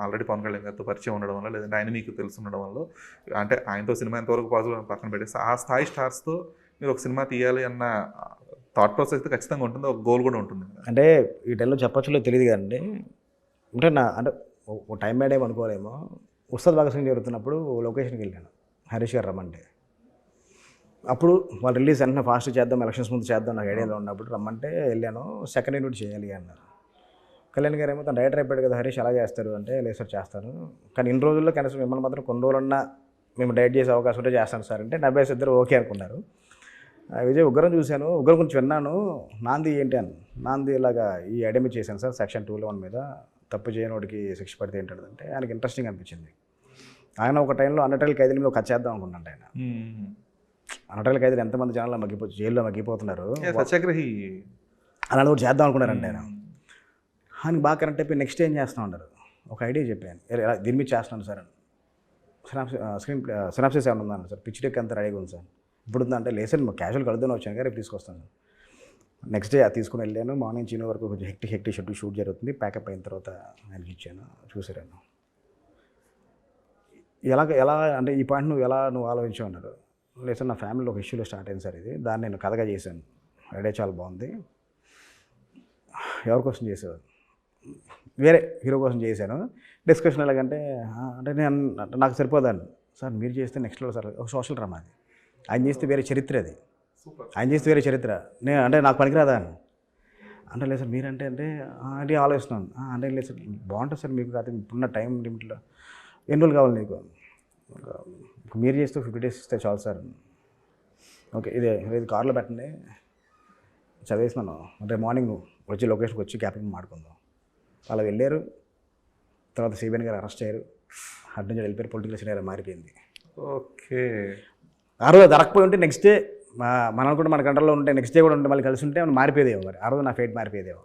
Already Pawan Kalyan గారితో పరిచయం ఉండడం వల్ల, లేదంటే ఆయన మీకు తెలిసి ఉండడం వల్ల, అంటే ఆయనతో సినిమా ఎంతవరకు పాజిబుల్ పక్కన పెట్టేసి ఆ స్థాయి స్టార్స్తో మీరు ఒక సినిమా తీయాలి అన్న థాట్ ప్రాసెస్ అయితే ఖచ్చితంగా ఉంటుంది, ఒక గోల్ కూడా ఉంటుంది. అంటే ఈ టైంలో చెప్పచ్చులో తెలియదు కదండి. అంటే ఒక టైం బై టైం అనుకోలేమో. ఉస్తాద్ భగత్ సింగ్ జరుగుతున్నప్పుడు లొకేషన్కి వెళ్ళాను, హరీష్ గారు రమ్మంటే. అప్పుడు వాళ్ళు రిలీజ్ వెంటనే ఫాస్ట్ చేద్దాం, ఎలక్షన్స్ ముందు చేద్దాం నాకు ఐడియాలో ఉన్నప్పుడు రమ్మంటే వెళ్ళాను. సెకండ్ యూనిట్ చేయాలి అన్నారు. కళ్యాణ్ గారు ఏమో తను డైరెక్టర్ అయిపోయాడు కదా హరీష్, ఎలా చేస్తారు అంటే లేదు సార్ చేస్తాను, కానీ ఇన్ని రోజుల్లో కనీసం మిమ్మల్ని మాత్రం కొన్ని రోజులన్నా మేము డైరెక్ట్ చేసే అవకాశం ఉంటే చేస్తాను సార్ అంటే 70 ఇద్దరు ఓకే అనుకున్నారు. విజయ్ ఉగ్రం చూశాను, ఉగ్రం గురించి విన్నాను, నాంది ఏంటి అని. నాంది ఇలాగా ఈ అడమి చేశాను సార్ సెక్షన్ 211 మీద, తప్పు చేయనోడికి శిక్ష పడితే ఏంటంటే ఆయనకి ఇంట్రెస్టింగ్ అనిపించింది. ఆయన ఒక టైంలో అన్నటైల్ ఖైదీల మీద ఒక కథ చేద్దాం అనుకున్నాను. ఆయన అన్నటైల్ ఖైదీలు ఎంతమంది జనాల్లో జైల్లో మగ్గిపోతున్నారు, సత్యాగ్రహి అలాంటి కూడా చేద్దాం అనుకున్నారండి. ఆయనకి బాగా కరెక్ట్ అయిపోయి నెక్స్ట్ ఏం చేస్తూ ఉంటారు, ఒక ఐడియా చెప్పాను దీని మీద చేస్తున్నాను సార్ అని. సినాప్సిస్ ఏమైనా ఉందన్నారు సార్, పిచ్ డెక్ అంతా రెడీగా ఉంది సార్, ఇప్పుడు ఉందంటే లేదు సార్ క్యాజువల్ కలుద్దాం వచ్చాను రేపు తీసుకొస్తాను. నెక్స్ట్ డే తీసుకుని వెళ్ళాను. మార్నింగ్ చిన్న వరకు కొంచెం హెక్టిక్ షూట్ జరుగుతుంది. ప్యాకప్ అయిన తర్వాత ఆయనకి ఇచ్చాను, చూసాను. ఎలా అంటే ఈ పాయింట్ నువ్వు ఆలోచించావు అన్నారు. లేదు సార్ నా ఫ్యామిలీలో ఒక ఇష్యూలో స్టార్ట్ అయింది సార్ ఇది, దాన్ని నేను కథగా చేశాను, ఐడియా చాలా బాగుంది. ఎవరి కోసం చేసేవారు, వేరే హీరో కోసం చేశాను. డిస్కషన్ ఎలాగంటే అంటే నేను నాకు సరిపోదాను సార్, మీరు చేస్తే నెక్స్ట్ లెవెల్ సార్, ఒక సోషల్ డ్రామా అది, ఆయన చేస్తే వేరే చరిత్ర, అది ఆయన చేస్తే వేరే చరిత్ర, నేను అంటే నాకు పనికిరాదా అని అంటే లేదు సార్ మీరంటే అంటే ఆలోచిస్తున్నాను అంటే లేదు సార్ బాగుంటుంది సార్ మీకు కాదు ఇప్పుడున్న టైం లిమిట్లో ఎన్ని రోజులు కావాలి నీకు, మీరు చేస్తే 50 days ఇస్తే చాలు సార్. ఓకే ఇది కార్లో పెట్టండి చదివేసినాను, అంటే మార్నింగ్ నువ్వు వచ్చి లొకేషన్కి వచ్చి క్యాపింగ్ మాడుకుందాం. అలా వెళ్ళారు. తర్వాత సిబిఎన్ గారు అరెస్ట్ అయ్యారు, అటు నుంచి వెళ్ళిపోయారు, పొలిటికల్ సినారియో మారిపోయింది. ఓకే, ఆ రోజు దొరకపోయి ఉంటే నెక్స్ట్ డే మనం కూడా మన కంట్రోల్లో ఉంటే నెక్స్ట్ డే కూడా ఉంటే మళ్ళీ కలిసి ఉంటే మారిపోయేదేమో, మరి ఆ రోజు నా ఫేట్ మారిపోయేదేమో.